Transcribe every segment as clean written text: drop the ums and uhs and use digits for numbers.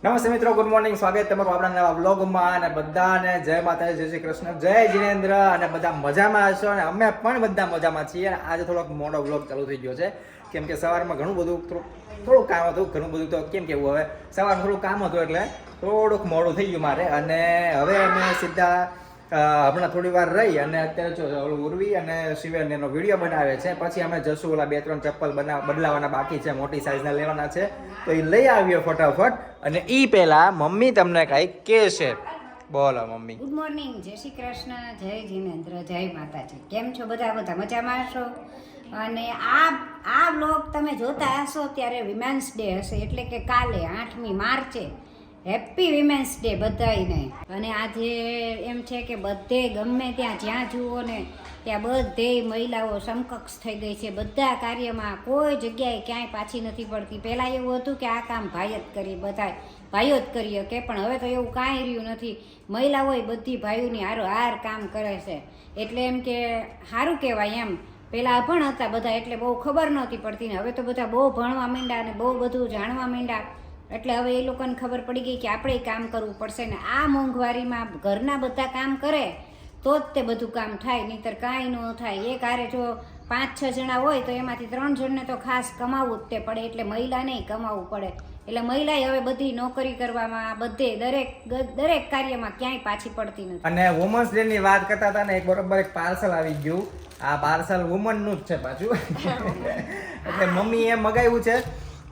નમસ્તે મિત્રો, good morning. સ્વાગત તમારું આપણા નવા વ્લોગમાં. અને બધાને જય માતાજી, જય શ્રી કૃષ્ણ, જય જીનેન્દ્ર. અને બધા મજામાં હશો અને અમે પણ બધા મજામાં છીએ. અને આજે થોડોક મોડો વ્લોગ ચાલુ થઈ ગયો છે, કેમ કે સવારમાં ઘણું બધું થોડું કામ હતું. ઘણું બધું તો કેમ કેવું, હવે સવારમાં થોડું કામ હતું એટલે થોડુંક મોડું થઈ ગયું મારે. અને હવે અમે સીધા હમણાં થોડી વાર રહી અને અત્યારે જો ઉર્વી અને શિવેન એનો વિડીયો બનાવે છે. પછી અમે જશું ઓલા 2-3 ચપ્પલ બદલાવાના બાકી છે, મોટી સાઈઝના લેવાના છે, તો એ લઈ આવીએ ફટાફટ. અને એ પહેલા મમ્મી તમને કંઈક કહેશે. બોલો મમ્મી. ગુડ મોર્નિંગ, જય શ્રી કૃષ્ણ, જય જીનેન્દ્ર, જય માતાજી. કેમ છો બધા? બધા મજામાં હશો? અને આ વ્લોગ તમે જોતા હશો ત્યારે વિમેન્સ ડે હશે, એટલે કે કાલે 8મી માર્ચે. હેપી વિમેન્સ ડે બધાને. અને આજે એમ છે કે બધે ગમે ત્યાં જ્યાં જુઓ ને ત્યાં બધે મહિલાઓ સમકક્ષ થઈ ગઈ છે. બધા કાર્યમાં કોઈ જગ્યાએ ક્યાંય પાછી નથી પડતી. પહેલાં એવું હતું કે આ કામ ભાઈ જ કરી, બધા ભાઈઓ જ કરી શકે, પણ હવે તો એવું કાંઈ રહ્યું નથી. મહિલાઓએ બધી ભાઈઓની હાર કામ કરે છે, એટલે એમ કે સારું કહેવાય એમ. પહેલાં અભણ હતા બધા, એટલે બહુ ખબર નહોતી પડતી, ને હવે તો બધા બહુ ભણવા માંડ્યા અને બહુ બધું જાણવા માંડ્યા. એટલે હવે એ લોકોને ખબર પડી ગઈ કે આપણે કામ કરવું પડશે. ને આ મોંઘવારીમાં ઘરના બધા કામ કરે તો જ તે બધું કામ થાય, નહીંતર કાંઈ ન થાય. એક હારે જો 5-6 જણા હોય તો એમાંથી 3 જણને તો ખાસ કમાવવું જ તે પડે, એટલે મહિલાને કમાવવું પડે. એટલે મહિલાએ હવે બધી નોકરી કરવામાં, બધે દરેક કાર્યમાં ક્યાંય પાછી પડતી નથી. અને વુમન્સ ડે ની વાત કરતા હતા ને, એક બરોબર એક પાર્સલ આવી ગયું. આ પાર્સલ વુમન નું જ છે પાછું. એટલે મમ્મી એ મગાવ્યું છે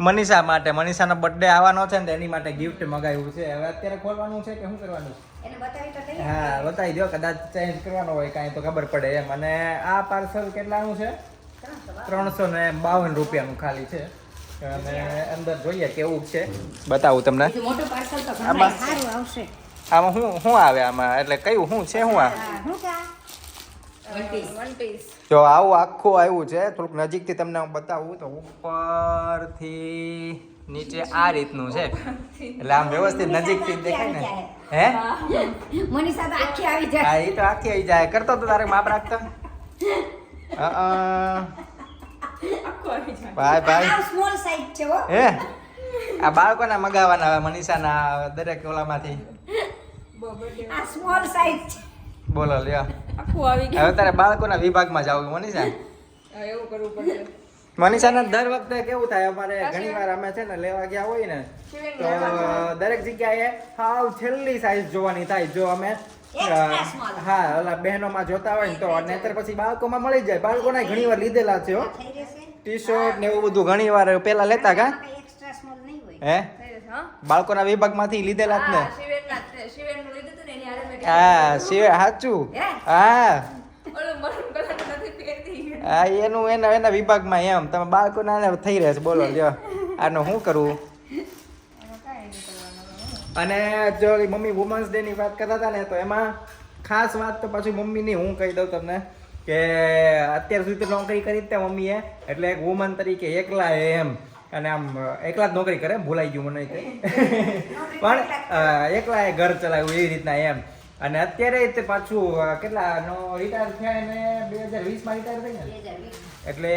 મનીષા માટે. મનીષાનો બર્થડે આવવાનો છે ને એની માટે ગિફ્ટ મગાવ્યું છે. હવે અત્યારે ખોલવાનું છે કે શું કરવાનું? એને બતાવી તો દઈએ. હા, બતાવી દો, કદાચ ચેન્જ કરવાનો હોય કાંઈ તો ખબર પડે એમ. અને આ પાર્સલ કેટલાનું છે? 352 રૂપિયાનું ખાલી છે. અને અંદર જોઈએ કેવું છે, બતાવું તમને. મોટું પાર્સલ તો ઘણું સારું આવશે. આમાં શું આવે આમાં? એટલે કયું શું છે? શું આ શું કે વન પીસ. જો આવું આખું આવ્યું છે. થોડુંક નજીકથી તમને હું બતાવું તો ઉપરથી નીચે આ રીતનું છે. એટલે આમ વ્યવસ્થિત નજીકથી દેખાય ને. હે, મનીષા તો આખી આવી જાય. હા, એ તો આખી આવી જાય. કરતો તો તારે માપ રાખતો. ભાઈ ભાઈ, આ સ્મોલ સાઈઝ છે હો. હે, આ બાળકોના મગાવવાના હવે મનીષાના દરેક ઓલામાંથી. આ સ્મોલ સાઈઝ છે. બોલો લ્યો. આખું આવી ગયું. હવે તારે બાળકોના વિભાગમાં જાવ મનીષા. એવું કરવું પડશે. મનીષાને દર વખતે કેવું થાય, અમારે ઘણી વાર અમે છે ને લેવા ગયા હોય ને તો દરેક જગ્યાએ હાવ છેલ્લી સાઈઝ જોવાની થાય. જો અમે Extra small. હા ઓલા બહેનોમાં જોતા હોય ને તો, નહીતર પછી બાળકોમાં મળી જાય. બાળકોના ઘણી વાર લીધેલા છે હો, થઈ રહેશે. ટી શર્ટ ને એવું બધું ઘણી વાર પેલા લેતા કા. કઈ એક્સ્ટ્રા સ્મોલ નહીં હોય. હે, થઈ જશે, હા? બાળકોના વિભાગમાંથી લીધેલા જ ને. હા, શિવેનનું લીધું હતું ને એની હારે મેં હા, સાચું. હે? હા, ઓલું મરૂન કલરનું નથી પહેરતી. હા, એના વિભાગમાં એમ તમે બાળકોના થઈ રહે છે. બોલો લ્યો, આનું શું કરવું? અને જો મમ્મી વુમન્સ ડે ની વાત કરતા હતા ને, તો એમાં ખાસ વાત તો પાછી મમ્મીની હું કહી દઉં તમને કે અત્યાર સુધી તો નોકરી કરી જ મમ્મીએ, એટલે એક વુમન તરીકે એકલા એમ. અને આમ એકલા જ નોકરી કરે, ભૂલાઈ ગયું મને તે. પણ એકલા એ ઘર ચલાવ્યું એવી રીતના એમ. અને અત્યારે તે પાછું કેટલા નો રિટાયર થયા એને 2020 માં રિટાયર થઈ ને, 2020. એટલે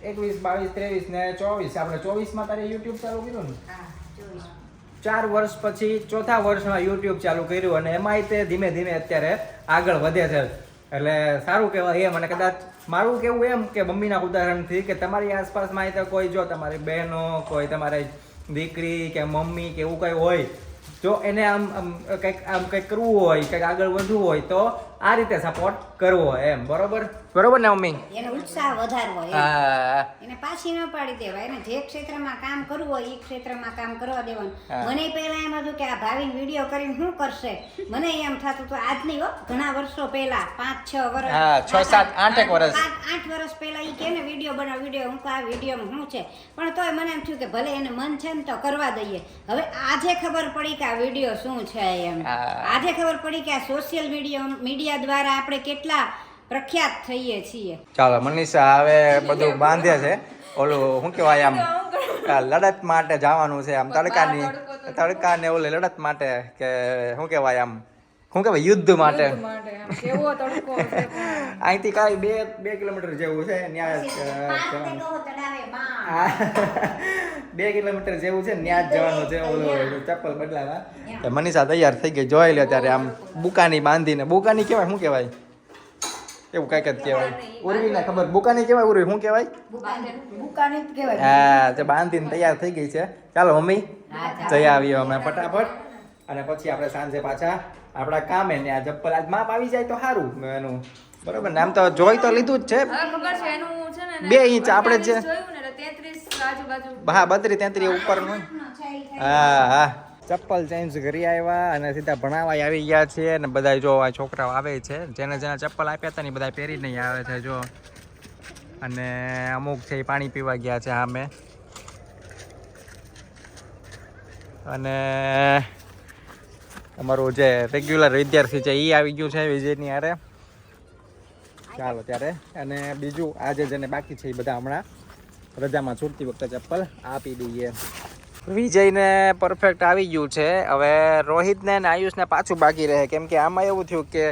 21, 22, 23 ને 24. આપણે 24 માં તારે યુટ્યુબ ચાલુ કર્યું ને, હા, 24. 4 વર્ષ પછી 4થા વર્ષમાં યુટ્યુબ ચાલુ કર્યું. અને એમાંય તે ધીમે ધીમે અત્યારે આગળ વધે છે. એટલે સારું કહેવાય એમ. અને કદાચ મારું કેવું એમ કે મમ્મીના ઉદાહરણથી કે તમારી આસપાસમાં તો કોઈ, જો તમારી બહેનો, કોઈ તમારી દીકરી કે મમ્મી કે એવું કંઈ હોય, જો એને આમ કંઈક કરવું હોય, કંઈક આગળ વધવું હોય તો આ રીતે સપોર્ટ કરવો એમ. બરોબર ને મમ્મી? એનો ઉત્સાહ વધારવો એમ. હા, એને પાછી ન પાડી દેવાય. એને જે ક્ષેત્રમાં કામ કરવું હોય એ ક્ષેત્રમાં કામ કરવા દેવાનું. હા. મને પહેલા એમ હતું કે આ ભાવિન વિડીયો કરીને શું કરશે. મને એમ થતું હતું, આજ નહીં હો, ઘણા વર્ષો પહેલા, 5-6 વર્ષ, હા, 6, 7, 8 વર્ષ. 8 વર્ષ પહેલા એ કે ને વિડીયો બનાવ, વિડીયો. હું આ વિડીયોમાં શું છે, પણ તોય મને એમ થયું કે ભલે એને મન છે ને તો કરવા દઈએ. હવે આજે ખબર પડી કે આ વિડીયો શું છે એમ. હા. આજે ખબર પડી કે આ સોશિયલ મીડિયા દ્વારા આપણે કેટલા પ્રખ્યાત થઈએ છીએ. ચાલો મનીષા હવે બધું બાંધે છે. ઓલું શું કહેવાય આમ, લડત માટે જવાનું છે આમ, તડકાને ઓલે લડત માટે કે શું કહેવાય આમ, શું કહેવાય યુદ્ધ માટે યુદ્ધ માટે આમ કેવો તડકો છે પણ. અહીંથી કાંઈ 2 કિલોમીટર જેવું છે ત્યાં હા 2 કિલોમીટર જેવું છે ત્યાં જ જવાનું છે ઓલો ચપ્પલ બદલાવા મનીષા તૈયાર થઈ ગઈ જોઈ લે ત્યારે આમ બુકાની બાંધીને બુકાની કહેવાય શું કહેવાય એવું કાંઈક જ કહેવાય ઉર્વીને ખબર બુકાની કહેવાય ઉર્વી શું કહેવાય બુકાની જ કહેવાય. હા તે બાંધીને તૈયાર થઈ ગઈ છે ચાલો મમ્મી જઈ આવીએ અમે ફટાફટ અને પછી આપણે સાંજે પાછા આપણા કામે ને આ ચપ્પલ આજ માપ આવી જાય તો સારું એનું બરોબર ને આમ તો જોઈ તો લીધું જ છે હવે ખબર છે એનું છે ને 2 ઇંચ આપણે જે જોયું ને એટલે 33 આજુબાજુ હા 32 33 ઉપરનું હા હા ચપ્પલ ચેન્જ કરી આવ્યા અને સીધા ભણાવવા આવી ગયા છે અને બધા જો આ છોકરાઓ આવે છે જેને જેને ચપ્પલ આપ્યા હતા ને બધા પહેરી નહીં આવે છે જો અને અમુક છે એ પાણી પીવા ગયા છે સામે અને અમારું જે રેગ્યુલર વિદ્યાર્થી છે એ આવી ગયું છે વિજયની હારે ચાલો ત્યારે અને બીજું આજે જેને બાકી છે એ બધા હમણાં રજામાં છૂટતી વખતે ચપ્પલ આપી દઈએ વિજયને પરફેક્ટ આવી ગયું છે હવે રોહિતને અને આયુષને પાછું બાકી રહે કેમ કે આમાં એવું થયું કે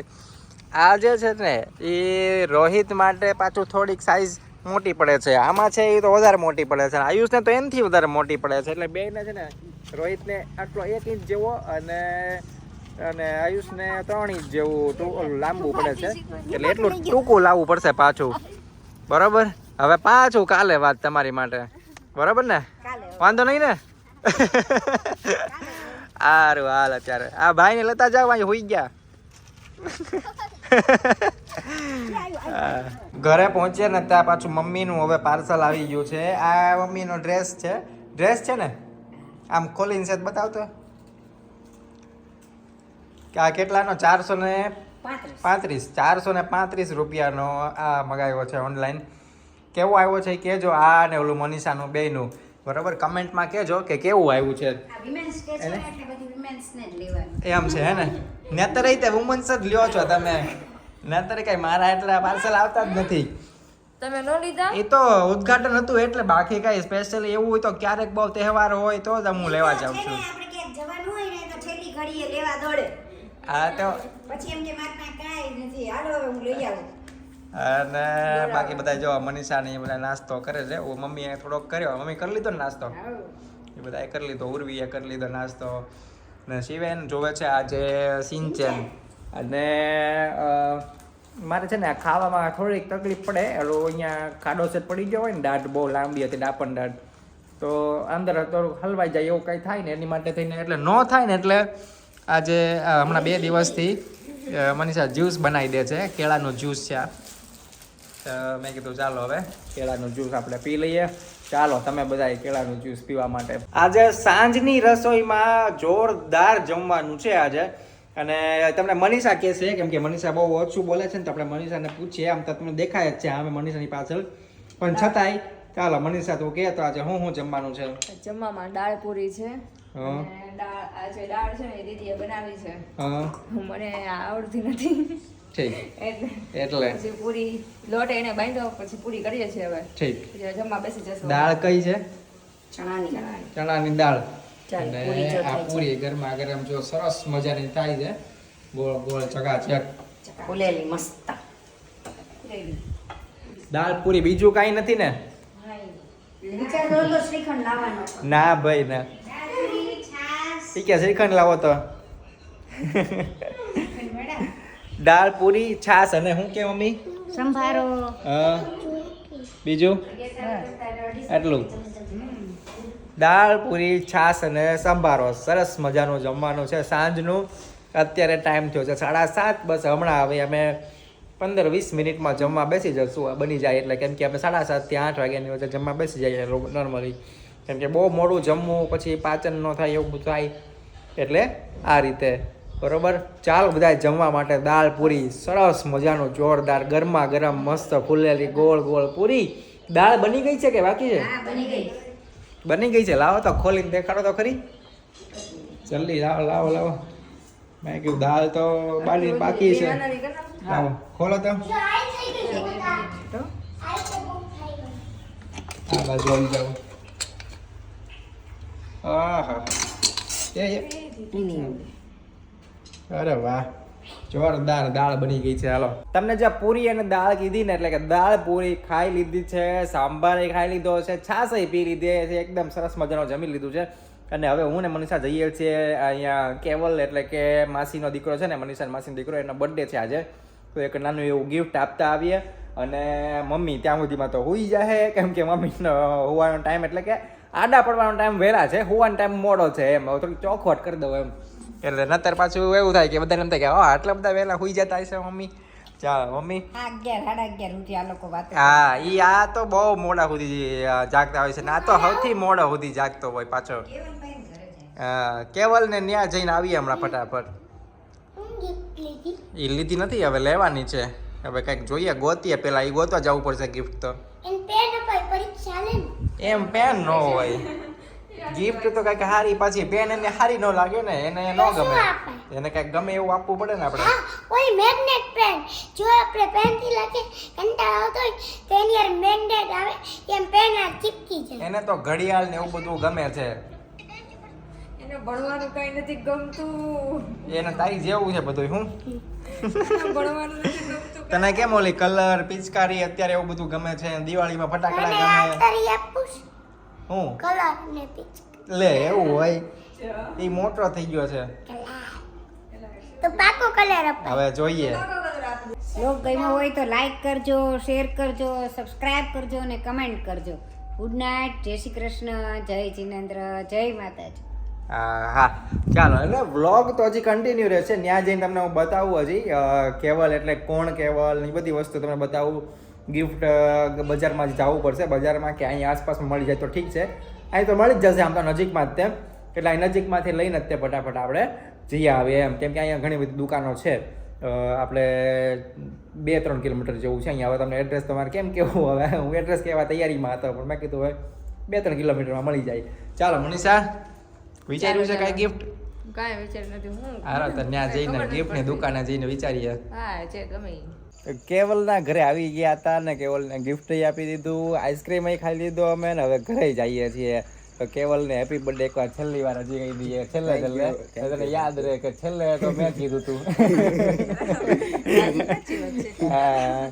આ જે છે ને એ રોહિત માટે પાછું થોડીક સાઈઝ મોટી પડે છે આમાં છે એ તો વધારે મોટી પડે છે આયુષને તો એનાથી વધારે મોટી પડે છે એટલે બેને છે ને રોહિતને આટલો 1 ઇંચ જેવો અને આયુષને 3 ઇંચ જેવું લાંબુ પડે છે એટલે એટલું ટૂંકું લાવવું પડશે પાછું બરોબર હવે પાછું કાલે વાત તમારી માટે બરોબર ને વાંધો નહીં ને સારું હાલ અત્યારે આ ભાઈને લેતા જાવ અહીં હોઈ ગયા ઘરે પહોંચે ને ત્યાં પાછું મમ્મીનું હવે પાર્સલ આવી ગયું છે આ મમ્મીનો ડ્રેસ છે ને આમ ખોલીને સેટ બતાવતો કે આ કેટલાનો 435 રૂપિયાનો આ મગાવ્યો છે ઓનલાઈન કેવો આવ્યો છે કહેજો આ ને ઓલું મનીષાનું બેયનું બરાબર કમેન્ટમાં કહેજો કે કેવું આવ્યું છે એમ છે હે ને નેતર રીતે વુમન્સ જ લ્યો છો તમે નેતર કઈ મારા એટલા પાર્સલ આવતા જ નથી તમે નો લીધા એ તો ઉદ્ઘાટન હતું એટલે બાકી કઈ સ્પેશિયલી એવું હોય તો ક્યારેક બહુ તહેવાર હોય તો જ હું લેવા જાઉં છું હા તો અને બાકી બધા જો મનીષા ને એ બધા નાસ્તો કરે છે મમ્મીએ થોડોક કર્યો મમ્મી કરી લીધો ને નાસ્તો એ બધાએ કરી લીધો ઉર્વીએ કરી લીધો નાસ્તો ને શિવેન જોવે છે આજે સિંચન અને મારે છે ને ખાવામાં થોડીક તકલીફ પડે એટલે અહીંયા ખાડો સેટ પડી ગયો હોય ને દાઢ બહુ લાંબી હતી ડાપણ દાઢ તો અંદર થોડુંક હલવાઈ જાય એવું કંઈ થાય ને એની માટે થઈને એટલે ન થાય ને એટલે આજે હમણાં 2 દિવસથી મનીષા જ્યુસ બનાવી દે છે કેળાનું જ્યુસ છે આ મેં કીધું ચાલો હવે કેળાનું જ્યુસ આપણે પી લઈએ ચાલો તમે બધા કેળાનું જ્યુસ પીવા માટે આજે સાંજની રસોઈમાં જોરદાર જમવાનું છે આજે અને તમને મનીષા કહે છે કેમ કે મનીષા બહુ ઓછું બોલે છે ને તો આપણે મનીષાને પૂછીએ આમ તો તમને દેખાય જ છે અમે મનીષાની પાછળ પણ છતાંય ચાલો મનીષા તું કહે તો આજે હું જમવાનું છે જમવામાં દાળ પૂરી છે હા આજે દાળ છે ને એ દીદીએ બનાવી છે હા મને આવડતી નથી ઠીક એટલે પછી પૂરી લોટ એને બાંધ્યો પછી પૂરી કરીએ છીએ હવે ઠીક પછી જમવા બેસી જશું દાળ કઈ છે ચણાની ચણાની દાળ ચાલ, અને પૂરી જો આ થાય છે. પૂરી ગરમા ગરમ જો સરસ મજાની થાય છે ગોળ ગોળ ચકાચક ફૂલેલી મસ્ત દાળ પૂરી બીજું કાંઈ નથી ને વિચાર કરો તો શ્રીખંડ લાવવાનો ના ભાઈ ના ઠીક છે શ્રીખંડ લાવો તો દાળ પૂરી છાશ અને શું કે મમ્મી સંભારો હા બીજું આટલું દાળ પૂરી છાશ અને સંભારો સરસ મજાનું જમવાનું છે સાંજનું અત્યારે ટાઈમ થયો છે 7:30 બસ હમણાં હવે અમે 15-20 મિનિટમાં જમવા બેસી જશું બની જાય એટલે કેમ કે અમે 7:30 થી 8 વાગ્યાની વચ્ચે જમવા બેસી જઈએ નોર્મલી કેમ કે બહુ મોડું જમવું પછી પાચન ન થાય એવું બધું થાય એટલે આ રીતે બરોબર ચાલો બધા જમવા માટે દાળ પૂરી સરસ મજાનું જોરદાર ગરમા ગરમ મસ્ત ફૂલેલી ગોળ ગોળ પૂરી દાળ બની ગઈ છે કે બાકી છે બની ગઈ છે લાવો તો ખોલીને દેખાડો તો ખરી જલ્દી લાવો લાવો લાવો મેં કીધું દાળ તો બાકી છે લાવો ખોલો તો આ બાજુ આવી જાઓ આહા અરે વાહ જોરદાર દાળ બની ગઈ છે. હાલો તમને જે પૂરી અને દાળ કીધી ને એટલે કે દાળ પૂરી ખાઈ લીધી છે, સાંભાર ખાઈ લીધો છે, છાશ પી લીધી છે, એકદમ સરસ મજાનો જમી લીધું છે. અને હવે હું ને મનીષા જઈએ છીએ અહીંયા કેવલ એટલે કે માસીનો દીકરો છે ને, મનીષા માસીનો દીકરો, એનો બર્થડે છે આજે, તો એક નાનું એવું ગિફ્ટ આપતા આવીએ. અને મમ્મી ત્યાં સુધીમાં તો હુઈ જાય, કેમ કે મમ્મીનો હોવાનો ટાઈમ એટલે કે આડા પડવાનો ટાઈમ વહેલા છે, હોવાનો ટાઈમ મોડો છે, એમ હવે થોડીક ચોખવટ કરી દઉં એમ. એટલે નતર પાછું એવું થાય કે બધાને એમ થાય કે આટલા બધા વહેલા હુઈ જતા હશે મમ્મી. ચાલો મમ્મી 11 સાડા 11 સુધી આ લોકો વાત હા ઈ આ તો બહુ મોડા સુધી જાગતા હોય છે ને આ તો સૌથી મોડા સુધી જાગતો હોય પાછો. હા કેવલ ને ન્યા જઈને આવીએ હમણાં ફટાફટ. એ લીધી નથી, હવે લેવાની છે. હવે કંઈક જોઈએ, ગોતીએ પેલા. એ ગોતવા જવું પડશે ગિફ્ટ તો. એમ પેન ન હોય, ગિફ્ટ તો કઈક હારી, પાછી પેન એને હારી ન લાગે ને, એને ન ગમે, એને કઈક ગમે એવું આપવું પડે ને આપણે. કોઈ મેગ્નેટ પેન, જો આપણે પેન થી લખે કંટાળો આવતો હોય તો એની યાર મેગ્નેટ આવે, એમ પેન આ ચીપકી જાય. એને તો ઘડિયાળ ને એવું બધું ગમે છે. એને ભણવાનું કઈ નથી ગમતું. એને તારી જેવું છે બધું. હું ભણવાનું નથી ગમતું. તને કેમ ઓલી કલર પિચકારી અત્યારે એવું બધું ગમે છે, દિવાળીમાં ફટાકડા અને ગમે. આતરી આપું હું કલર ને પીચ લે એવું હોય, એ મોટો થઈ ગયો છે. તો પાકો કલર આપે. હવે જોઈએ. બ્લોગ ગમ્યો હોય તો લાઈક કરજો, શેર કરજો, સબસ્ક્રાઇબ કરજો અને કમેન્ટ કરજો. ગુડ નાઇટ, જય શ્રી કૃષ્ણ, જય જિનેન્દ્ર, જય માતાજી. હા ચાલો, એટલે વ્લોગ તો હજી કન્ટિન્યુ રહેશે. ત્યાં જઈને તમને હું બતાવું હજી કેવલ એટલે કોણ કેવલ એ બધી વસ્તુ તમને બતાવું. ગિફ્ટ બજારમાં જ જવું પડશે, બજારમાં કે અહીં આસપાસ મળી જાય તો ઠીક છે. અહીં તો મળી જ જશે આમ તો નજીકમાં જ તેમ, એટલે અહીં નજીકમાંથી લઈને જ તે ફટાફટ આપણે જઈ આવીએ એમ. કેમ કે અહીંયા ઘણી બધી દુકાનો છે, આપણે 2-3 કિલોમીટર જેવું છે અહીંયા. હવે તમને એડ્રેસ તમારે કેમ કેવું, હવે હું એડ્રેસ કહેવા તૈયારીમાં હતો પણ મેં કીધું હવે 2-3 કિલોમીટરમાં મળી જાય. ચાલો મનીષા, વિચાર્યું છે કાંઈ ગિફ્ટ? કાંઈ વિચાર નથી. હું હારો તો ત્યાં જઈને ગિફ્ટની દુકાને જઈને વિચારીએ. હા છે ગમે ઈ. કેવલના ઘરે આવી ગયા હતા ને કેવલને ગિફ્ટ આપી દીધું, આઈસ્ક્રીમ ખાઈ લીધો અમે ને હવે ઘરે જઈએ છીએ. તો કેવલને હેપી બર્થડે એકવાર છેલ્લી વાર હજી કહી દઈએ, છેલ્લે તને યાદ રહે કે છેલ્લે તો મેં કીધું તું. હા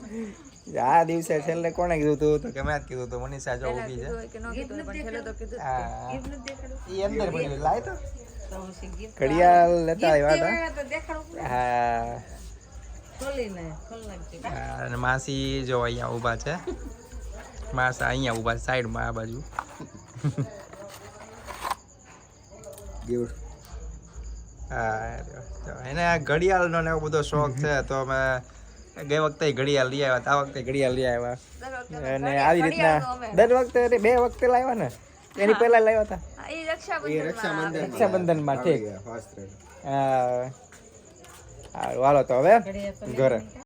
આ દિવસે છેલ્લે કોણે કીધું તું? તો કે મેં જ કીધું તું. મનીષા જો ઊભી છે. એ અંદર પડી લાય તો ઘડિયાળ લેતા આવ્યા હતા. હા અને માસી જો અહીંયા ઊભા છે, માસા અહીંયા ઊભા છે સાઈડમાં આ બાજુ. હા એને આ ઘડિયાળનો ને એવો બધો શોખ છે, તો અમે ગઈ વખતે ઘડિયાળ લઈ આવ્યા, આ વખતે ઘડિયાળ લઈ આવ્યા. અને આવી રીતના દર વખતે 2 વખતે લાવ્યા ને, એની પહેલા લાવ્યા હતા રક્ષાબંધનમાં. ઠીક, હા હાલો તો હવે ઘરે.